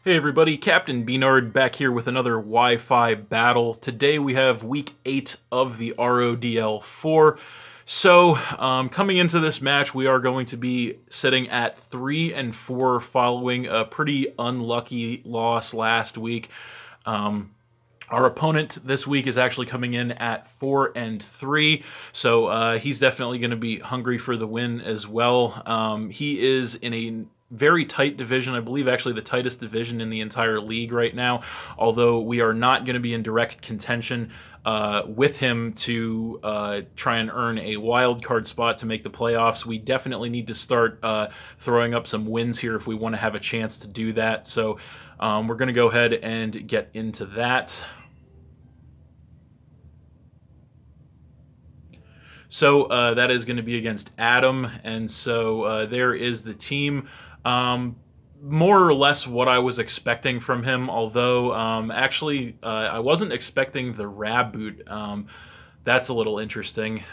Hey everybody, Captain B-Nard back here with another Wi-Fi battle. Today we have week 8 of the RoDL4. So, coming into this match, we are going to be sitting at 3-4 following a pretty unlucky loss last week. Our opponent this week is actually coming in at 4-3, so he's definitely going to be hungry for the win as well. He is in a very tight division, I believe actually the tightest division in the entire league right now, although we are not going to be in direct contention with him to try and earn a wild card spot to make the playoffs. We definitely need to start throwing up some wins here if we want to have a chance to do that. So we're going to go ahead and get into that. So that is going to be against Adam, and so there is the team. More or less what I was expecting from him, although actually I wasn't expecting the Raboot. That's a little interesting.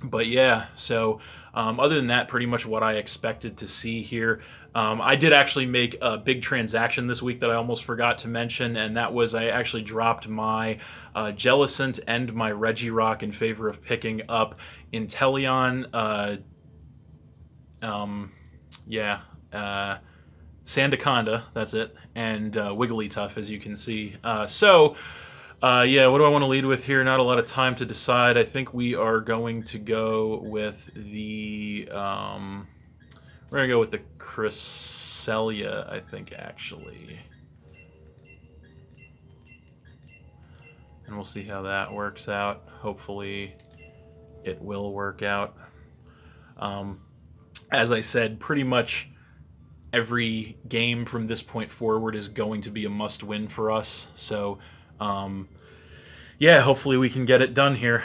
But yeah, so other than that, pretty much what I expected to see here. I did actually make a big transaction this week that I almost forgot to mention, and that was I actually dropped my Jellicent and my Regirock in favor of picking up Inteleon, Sandaconda, that's it, and Wigglytuff, as you can see. Yeah, what do I want to lead with here? Not a lot of time to decide. I think we are going to go with the we're gonna go with the Cresselia, I think, actually, and we'll see how that works out. Hopefully, it will work out. As I said, pretty much every game from this point forward is going to be a must-win for us. So, yeah, hopefully we can get it done here.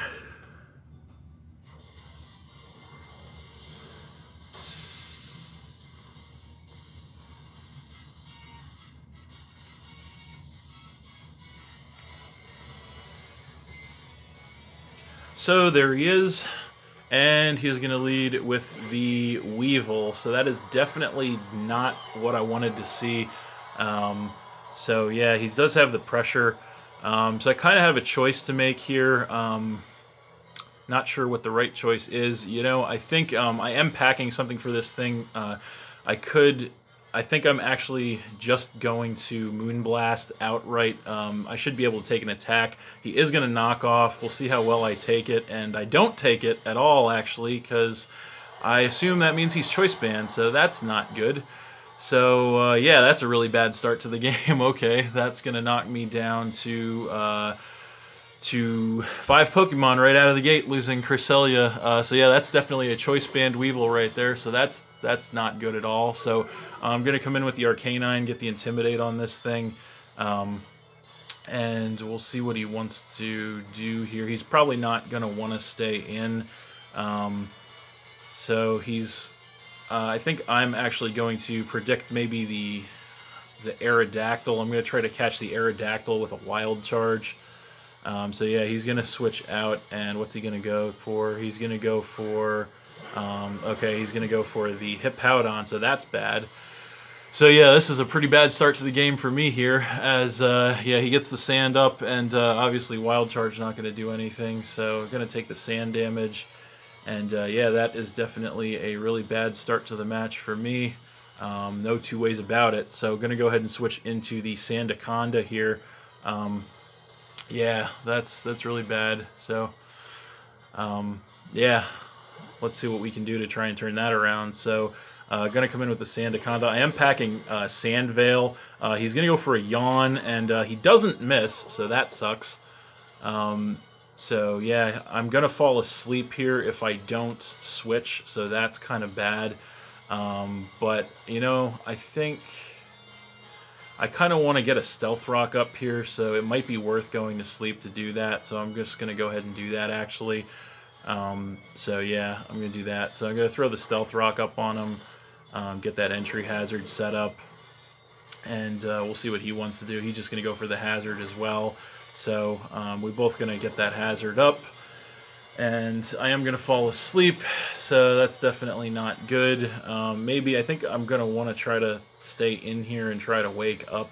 So there he is, and he's going to lead with the Weevil. So that is definitely not what I wanted to see. So yeah, he does have the pressure. So I kind of have a choice to make here. Not sure what the right choice is. You know, I think I am packing something for this thing. I think I'm actually just going to Moonblast outright. I should be able to take an attack. He is going to knock off. We'll see how well I take it. And I don't take it at all, actually, because I assume that means he's choice banned, so that's not good. So, yeah, that's a really bad start to the game. Okay, that's going to knock me down to 5 Pokemon right out of the gate, losing Cresselia. So yeah, that's definitely a choice banned Weevil right there. So that's not good at all. So I'm going to come in with the Arcanine, get the Intimidate on this thing. And we'll see what he wants to do here. He's probably not going to want to stay in. So he's... I think I'm actually going to predict maybe the Aerodactyl. I'm going to try to catch the Aerodactyl with a Wild Charge. So yeah, he's going to switch out, and what's he going to go for? He's going to go for... okay, he's going to go for the Hippowdon, so that's bad. So yeah, this is a pretty bad start to the game for me here, as yeah, he gets the sand up, and obviously Wild Charge not going to do anything, so going to take the sand damage. And yeah, that is definitely a really bad start to the match for me. No two ways about it. So going to go ahead and switch into the Sandaconda here. Yeah, that's really bad. So, yeah, let's see what we can do to try and turn that around. So, going to come in with the Sandaconda. I am packing Sand Veil. He's going to go for a Yawn, and he doesn't miss, so that sucks. So, yeah, I'm going to fall asleep here if I don't switch, so that's kind of bad. But, you know, I think... I kind of want to get a Stealth Rock up here, so it might be worth going to sleep to do that. So I'm just going to go ahead and do that, actually. So yeah, I'm going to do that. So I'm going to throw the Stealth Rock up on him, get that entry hazard set up, and we'll see what he wants to do. He's just going to go for the hazard as well. So we're both going to get that hazard up. and I am going to fall asleep, so that's definitely not good. Maybe I think I'm going to want to try to stay in here and try to wake up.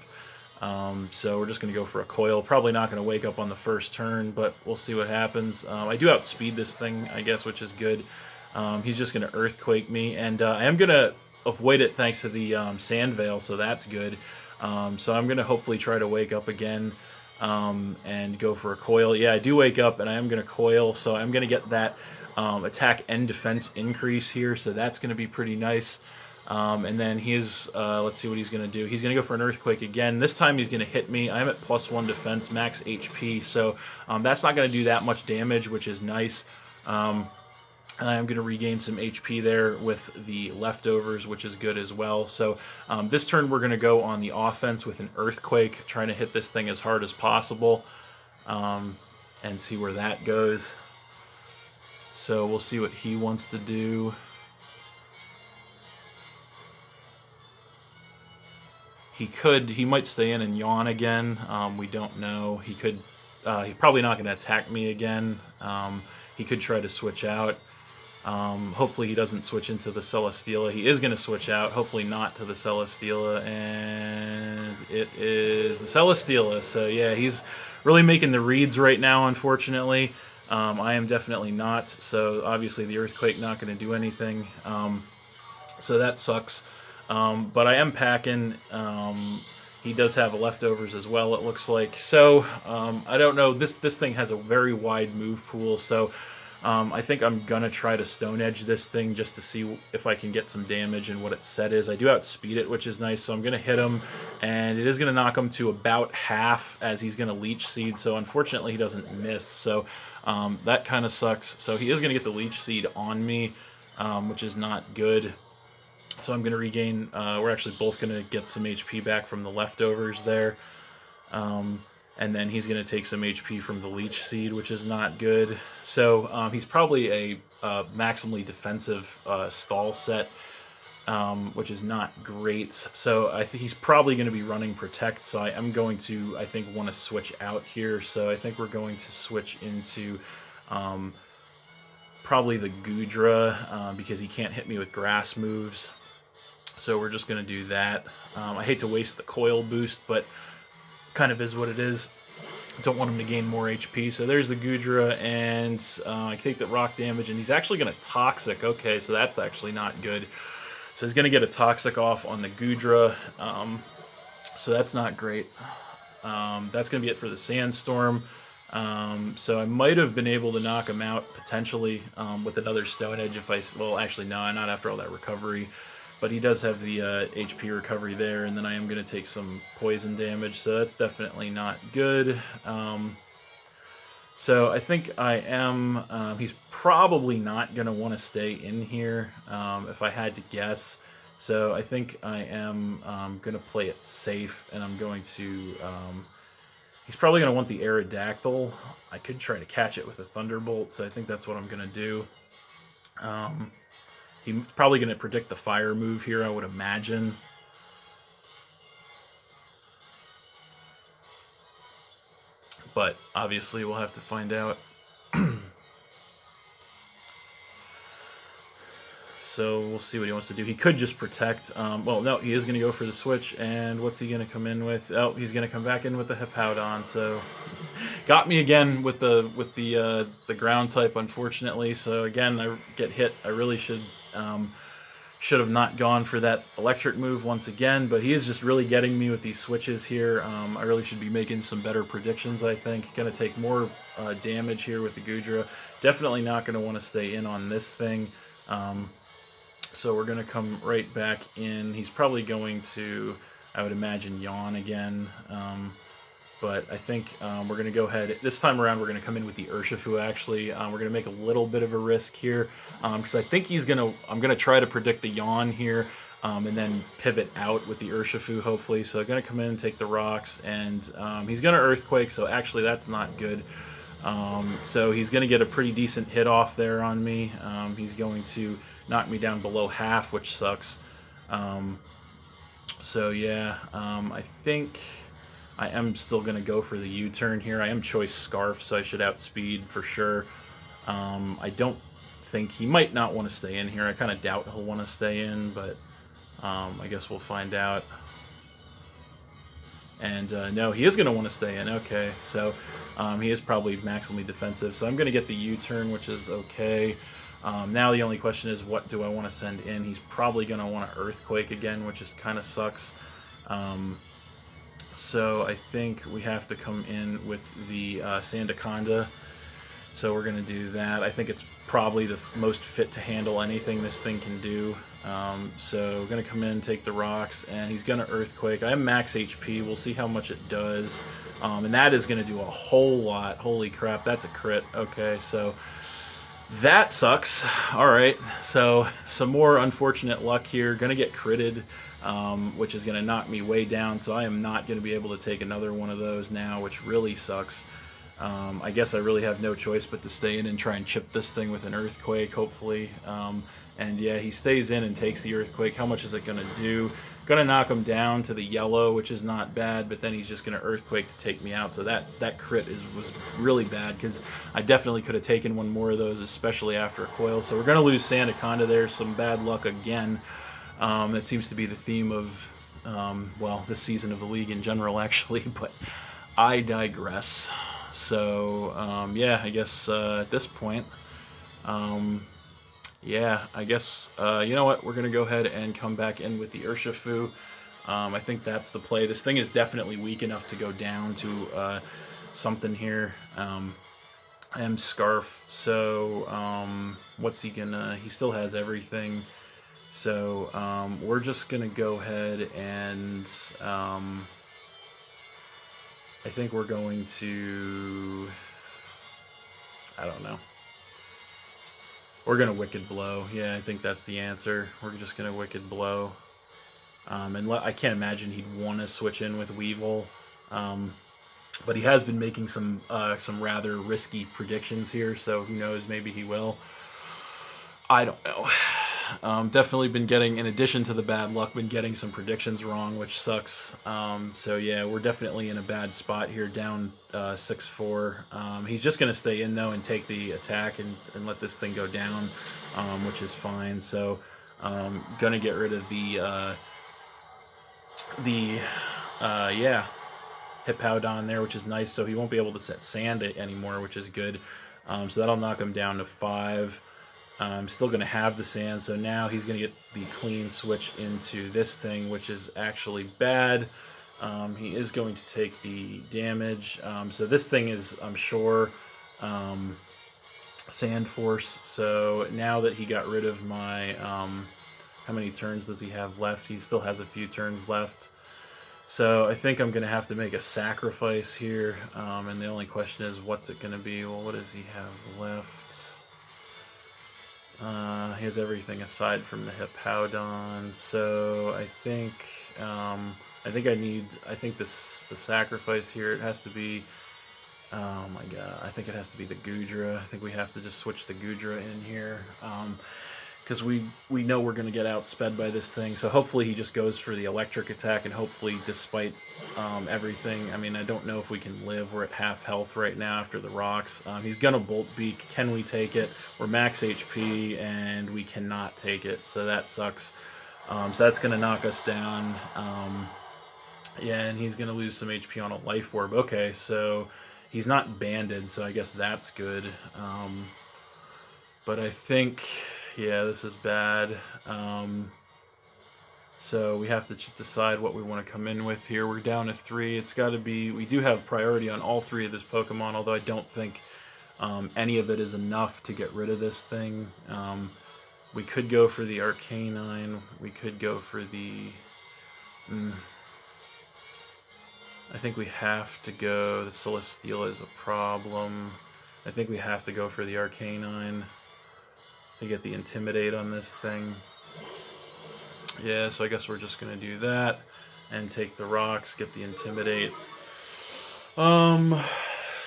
So we're just going to go for a coil. Probably not going to wake up on the first turn, but we'll see what happens. I do outspeed this thing, I guess, which is good. He's just going to Earthquake me, and I am going to avoid it thanks to the Sand Veil, so that's good. So I'm going to hopefully try to wake up again. And go for a coil. Yeah, I do wake up, and I am going to coil, so I'm going to get that attack and defense increase here, so that's going to be pretty nice. And then he's, let's see what he's going to do. He's going to go for an Earthquake again. This time he's going to hit me. I'm at +1 defense, max HP, so that's not going to do that much damage, which is nice. And I'm going to regain some HP there with the leftovers, which is good as well. So this turn we're going to go on the offense with an Earthquake, trying to hit this thing as hard as possible, and see where that goes. So we'll see what he wants to do. He might stay in and yawn again. We don't know. He's probably not going to attack me again. He could try to switch out. Hopefully he doesn't switch into the Celesteela. He is going to switch out, hopefully not to the Celesteela, and it is the Celesteela. So yeah, he's really making the reads right now, unfortunately. I am definitely not, so obviously the Earthquake not going to do anything. So that sucks. But I am packing. He does have leftovers as well, it looks like. So I don't know. This thing has a very wide move pool, so I think I'm going to try to Stone Edge this thing just to see if I can get some damage and what its set is. I do outspeed it, which is nice, so I'm going to hit him, and it is going to knock him to about half as he's going to Leech Seed, so unfortunately he doesn't miss, so that kind of sucks. So he is going to get the Leech Seed on me, which is not good. So I'm going to regain, we're actually both going to get some HP back from the leftovers there. And then he's going to take some HP from the Leech Seed, which is not good. So he's probably a maximally defensive stall set, which is not great. So I think he's probably going to be running Protect, so I am going to, I think, want to switch out here. So I think we're going to switch into probably the Goodra, because he can't hit me with grass moves. So we're just going to do that. I hate to waste the coil boost, but kind of is what it is. Don't want him to gain more HP. So there's the Goodra, and I take the rock damage, and he's actually going to Toxic. Okay, so that's actually not good. So he's going to get a Toxic off on the Goodra. So that's not great. That's going to be it for the Sandstorm. So I might have been able to knock him out potentially with another Stone Edge if I... Well, actually, no, not after all that recovery. But he does have the HP recovery there, and then I am going to take some poison damage, so that's definitely not good. So I think I am... he's probably not going to want to stay in here, if I had to guess. So I think I am going to play it safe, and I'm going to... he's probably going to want the Aerodactyl. I could try to catch it with a Thunderbolt, so I think that's what I'm going to do. He's probably going to predict the fire move here, I would imagine. But obviously we'll have to find out. So we'll see what he wants to do. He could just Protect. Well, no, he is going to go for the switch. And what's he going to come in with? Oh, he's going to come back in with the Hippowdon. So got me again with the ground type, unfortunately. So again, I get hit. I really should have not gone for that electric move once again, but he is just really getting me with these switches here. I really should be making some better predictions, I think. Going to take more damage here with the Goodra. Definitely not going to want to stay in on this thing. So we're going to come right back in. He's probably going to, I would imagine, yawn again. But I think we're going to go ahead. This time around, we're going to come in with the Urshifu, actually. We're going to make a little bit of a risk here. Because I think he's going to... I'm going to try to predict the yawn here. And then pivot out with the Urshifu, hopefully. So I'm going to come in and take the rocks. And he's going to Earthquake, so actually that's not good. So he's going to get a pretty decent hit off there on me. He's going to knock me down below half, which sucks. So yeah, I think I am still going to go for the U-turn here. I am Choice Scarf, so I should outspeed for sure. I don't think he might not want to stay in here. I kind of doubt he'll want to stay in, but I guess we'll find out. And no, he is going to want to stay in. Okay, so he is probably maximally defensive. So I'm going to get the U-turn, which is okay. Now the only question is, what do I want to send in? He's probably going to want to Earthquake again, which is kind of sucks. So I think we have to come in with the Sandaconda. So we're going to do that. I think it's probably the most fit to handle anything this thing can do. So we're going to come in, take the rocks, and he's going to Earthquake. I have max HP. We'll see how much it does. And that is going to do a whole lot. Holy crap, that's a crit. Okay, so that sucks. All right, so some more unfortunate luck here. Going to get critted, which is going to knock me way down. So I am not going to be able to take another one of those now, which really sucks. I guess I really have no choice but to stay in and try and chip this thing with an Earthquake, hopefully. And yeah, he stays in and takes the Earthquake. How much is it going to do? Going to knock him down to the yellow, which is not bad, but then he's just going to Earthquake to take me out. So that crit was really bad, because I definitely could have taken one more of those, especially after a coil. So we're going to lose Sandaconda there. Some bad luck again. That seems to be the theme of, well, this season of the league in general, actually, but I digress. So, yeah, I guess at this point, yeah, I guess, you know what, we're going to go ahead and come back in with the Urshifu. I think that's the play. This thing is definitely weak enough to go down to something here. M Scarf, so what's he gonna, he still has everything. So we're just going to go ahead and... I think we're going to, I don't know. We're going to Wicked Blow. Yeah, I think that's the answer. We're just going to Wicked Blow. And I can't imagine he'd want to switch in with Weevil. But he has been making some rather risky predictions here, so who knows, maybe he will. I don't know. Definitely been getting, in addition to the bad luck, been getting some predictions wrong, which sucks. So yeah, we're definitely in a bad spot here, down 6-4. He's just going to stay in, though, and take the attack and let this thing go down, which is fine. So going to get rid of the yeah, Hippowdon there, which is nice. So he won't be able to set Sand anymore, which is good. So that'll knock him down to 5. I'm still going to have the Sand, so now he's going to get the clean switch into this thing, which is actually bad. He is going to take the damage. So this thing is, I'm sure, Sand Force. So now that he got rid of my... how many turns does he have left? He still has a few turns left. So I think I'm going to have to make a sacrifice here. And the only question is, what's it going to be? Well, what does he have left? He has everything aside from the Hippowdon, so I think the sacrifice here, it has to be, oh my god, I think it has to be the Goodra. I think we have to just switch the Goodra in here, because we know we're going to get outsped by this thing, so hopefully he just goes for the electric attack, and hopefully, despite everything, I mean, I don't know if we can live. We're at half health right now after the rocks. He's going to Bolt Beak. Can we take it? We're max HP, and we cannot take it, so that sucks. So that's going to knock us down. Yeah, and he's going to lose some HP on a Life Orb. Okay, so he's not banded, so I guess that's good. But I think... yeah, this is bad. So we have to decide what we want to come in with here. We're down to 3. It's got to be... we do have priority on all 3 of this Pokemon, although I don't think any of it is enough to get rid of this thing. We could go for the Arcanine. We could go for the... I think we have to go... the Celesteela is a problem. I think we have to go for the Arcanine to get the Intimidate on this thing. Yeah, so I guess we're just going to do that and take the rocks, get the Intimidate.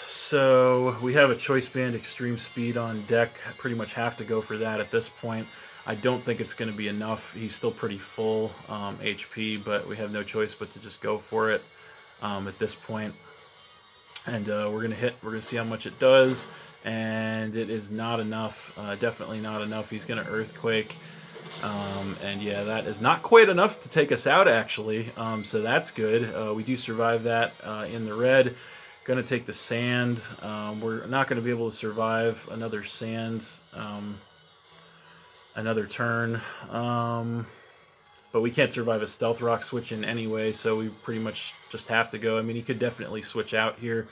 So we have a Choice Band Extreme Speed on deck. I pretty much have to go for that at this point. I don't think it's going to be enough. He's still pretty full HP, but we have no choice but to just go for it at this point. And we're going to see how much it does. and it is not enough. Definitely not enough. He's going to Earthquake. And yeah, that is not quite enough to take us out, actually. So that's good. We do survive that in the red. Going to take the sand. We're not going to be able to survive another sand, another turn. But we can't survive a Stealth Rock switch in anyway, so we pretty much just have to go. I mean, he could definitely switch out here,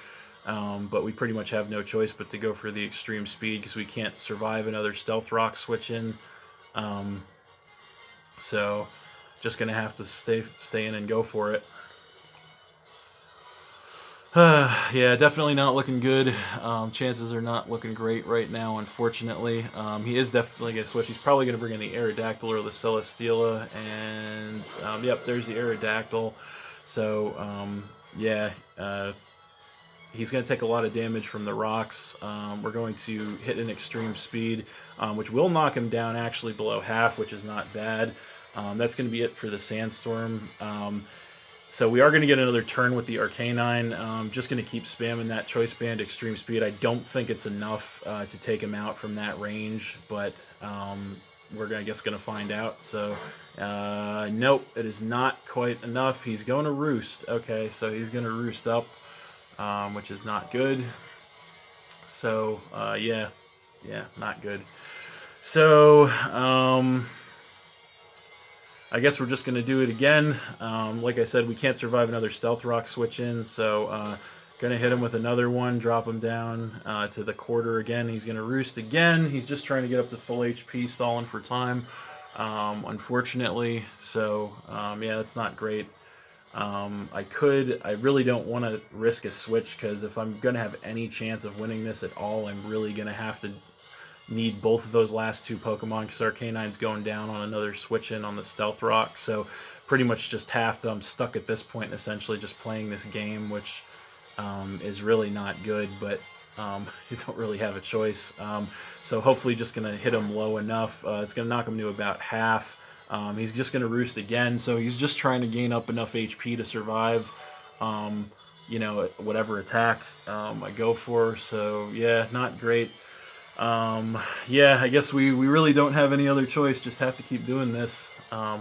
but we pretty much have no choice but to go for the extreme speed because we can't survive another Stealth Rock switch in. So just going to have to stay in and go for it. Yeah, definitely not looking good. Chances are not looking great right now, unfortunately. He is definitely going to switch. He's probably going to bring in the Aerodactyl or the Celesteela, and yep, there's the Aerodactyl. So, yeah, he's going to take a lot of damage from the rocks. We're going to hit an extreme speed, which will knock him down actually below half, which is not bad. That's going to be it for the Sandstorm. So we are going to get another turn with the Arcanine. Just going to keep spamming that Choice Band Extreme Speed. I don't think it's enough to take him out from that range, but we're, I guess, going to find out. So, nope, it is not quite enough. He's going to Roost. Okay, so he's going to Roost up, which is not good. So, yeah, not good. So, I guess we're just going to do it again. Like I said, we can't survive another Stealth Rock switch in, so going to hit him with another one, drop him down to the quarter again. He's going to Roost again. He's just trying to get up to full HP, stalling for time, unfortunately. So, yeah, that's not great. I really don't want to risk a switch, because if I'm going to have any chance of winning this at all, I'm really going to have to need both of those last two Pokemon, because Arcanine's going down on another switch in on the Stealth Rock. So pretty much just have to. I'm stuck at this point, essentially just playing this game, which is really not good, but you don't really have a choice. So hopefully just going to hit him low enough. It's going to knock him to about half. He's just going to Roost again, so he's just trying to gain up enough HP to survive, you know, whatever attack I go for. So yeah, not great. Yeah, I guess we really don't have any other choice, just have to keep doing this,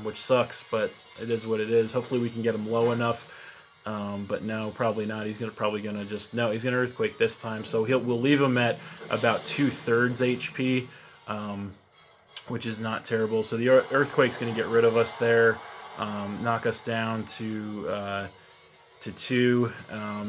which sucks, but it is what it is. Hopefully we can get him low enough, but no, probably not. He's probably gonna just, no, he's gonna Earthquake this time, so we'll leave him at about 2/3 HP, which is not terrible. So the Earthquake's gonna get rid of us there, knock us down to 2.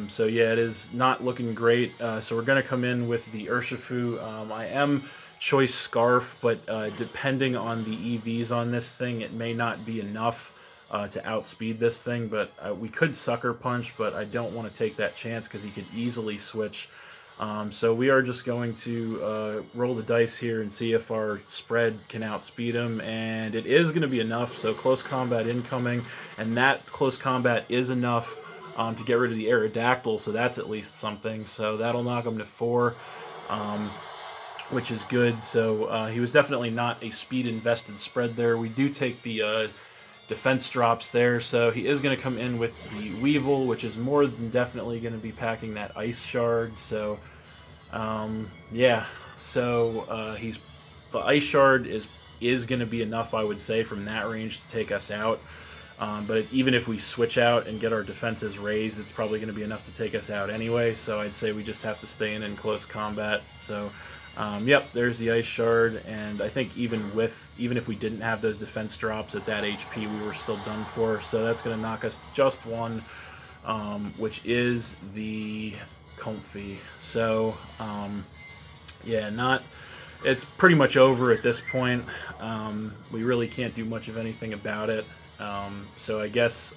So yeah, it is not looking great. So we're going to come in with the Urshifu. I am Choice Scarf, but depending on the EVs on this thing, it may not be enough to outspeed this thing. But we could Sucker Punch, but I don't want to take that chance because he could easily switch. So we are just going to roll the dice here and see if our spread can outspeed him, and it is going to be enough. So close combat incoming, and that close combat is enough to get rid of the Aerodactyl, so that's at least something. So that'll knock him to 4, which is good. So he was definitely not a speed-invested spread there. We do take the defense drops there, so he is going to come in with the Weevil, which is more than definitely going to be packing that Ice Shard. So, yeah. So the Ice Shard is going to be enough, I would say, from that range to take us out. But even if we switch out and get our defenses raised, it's probably going to be enough to take us out anyway. So I'd say we just have to stay in close combat. So, yep, there's the Ice Shard. And I think even if we didn't have those defense drops at that HP, we were still done for. So that's going to knock us to just 1, which is the Comfey. So, yeah, it's pretty much over at this point. We really can't do much of anything about it. So I guess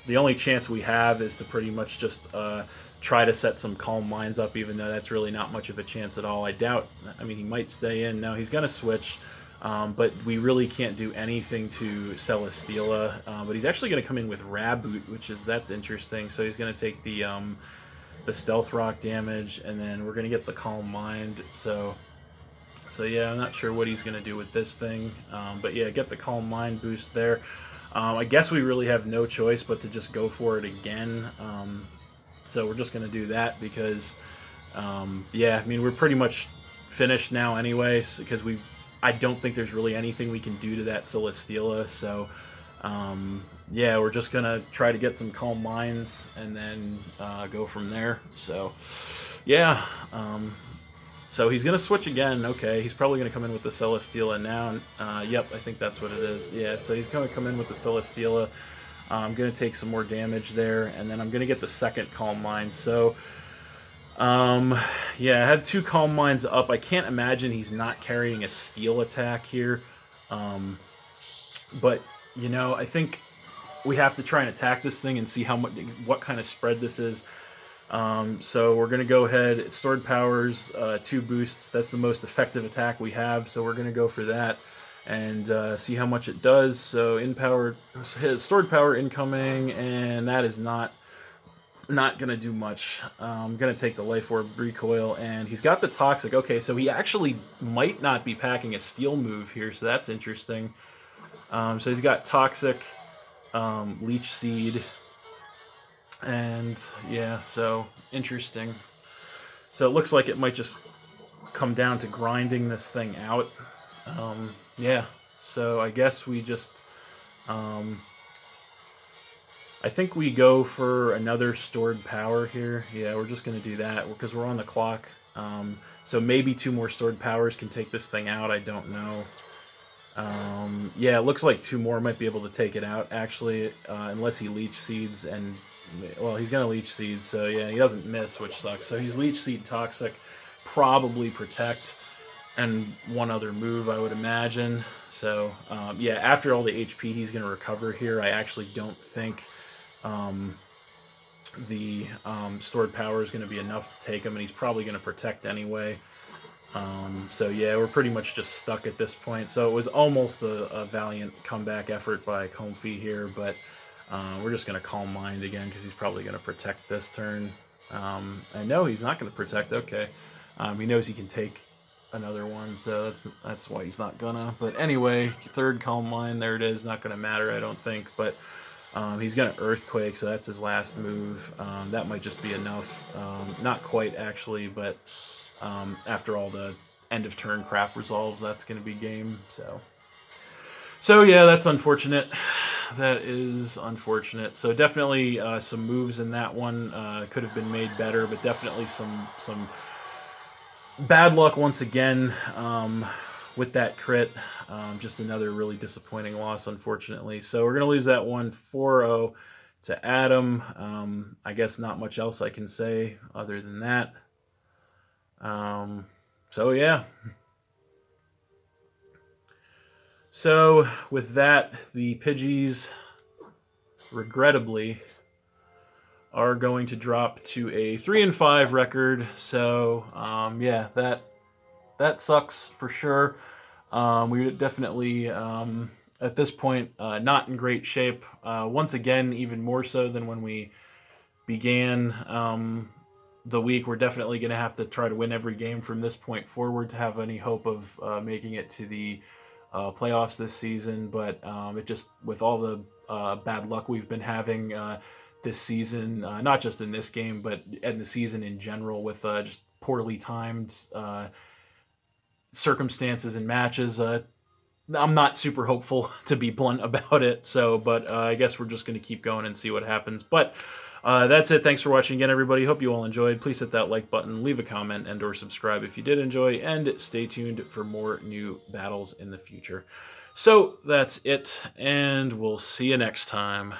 the only chance we have is to pretty much just try to set some Calm Minds up, even though that's really not much of a chance at all. I doubt, I mean, he might stay in. No, he's going to switch, but we really can't do anything to Celesteela. But he's actually going to come in with Raboot, that's interesting. So he's going to take the Stealth Rock damage, and then we're going to get the Calm Mind. So yeah, I'm not sure what he's going to do with this thing. But yeah, get the Calm Mind boost there. I guess we really have no choice but to just go for it again. So we're just going to do that because Yeah, I mean, we're pretty much finished now anyways, because I don't think there's really anything we can do to that Celesteela, so yeah, we're just gonna try to get some Calm Minds and then go from there. So yeah, so he's gonna switch again. Okay, he's probably gonna come in with the Celesteela now. Yep, I think that's what it is. Yeah, so he's gonna come in with the Celesteela. I'm gonna take some more damage there, and then I'm gonna get the second Calm Mind. So yeah, I had 2 Calm Minds up. I can't imagine he's not carrying a Steel attack here. But, you know, I think we have to try and attack this thing and see what kind of spread this is. So we're going to go ahead. Stored Powers, 2 boosts. That's the most effective attack we have, so we're going to go for that and see how much it does. So Stored Power incoming, and that is not going to do much. I'm going to take the Life Orb Recoil, and he's got the Toxic. Okay, so he actually might not be packing a Steel move here, so that's interesting. So he's got Toxic, Leech Seed, and yeah, so interesting. So it looks like it might just come down to grinding this thing out. Yeah, so I guess we just... I think we go for another Stored Power here. Yeah, we're just going to do that because we're on the clock. So maybe 2 more Stored Powers can take this thing out. I don't know. Yeah, it looks like 2 more might be able to take it out, actually, unless he Leech Seeds. And, well, he's going to Leech Seeds, so yeah, he doesn't miss, which sucks. So he's Leech Seed, Toxic, probably Protect, and 1 other move, I would imagine. So, yeah, after all the HP he's going to recover here, I actually don't think the Stored Power is going to be enough to take him, and he's probably going to Protect anyway. So yeah, we're pretty much just stuck at this point. So it was almost a valiant comeback effort by Comfy here, but we're just going to Calm Mind again because he's probably going to Protect this turn. And no, he's not going to Protect. Okay, he knows he can take another one, so that's why he's not gonna. But anyway, 3rd Calm Mind, there it is. Not going to matter, I don't think, but he's going to Earthquake, so that's his last move. That might just be enough. Not quite, actually, but after all the end of turn crap resolves, that's going to be game. So yeah, that's unfortunate. That is unfortunate. So definitely some moves in that one could have been made better, but definitely some bad luck once again with that crit. Just another really disappointing loss, unfortunately. So we're going to lose that one 4-0 to Adam. I guess not much else I can say other than that. So yeah. So with that, the Pidgeys, regrettably, are going to drop to a 3-5 record. So yeah, that sucks for sure. We definitely at this point not in great shape. Once again, even more so than when we began the week. We're definitely going to have to try to win every game from this point forward to have any hope of making it to the playoffs this season. But it just, with all the bad luck we've been having this season, not just in this game, but in the season in general, with just poorly timed circumstances and matches, I'm not super hopeful, to be blunt about it. So, but I guess we're just going to keep going and see what happens. But that's it. Thanks for watching again, everybody. Hope you all enjoyed. Please hit that like button, leave a comment, and or subscribe if you did enjoy, and stay tuned for more new battles in the future. So that's it, and we'll see you next time.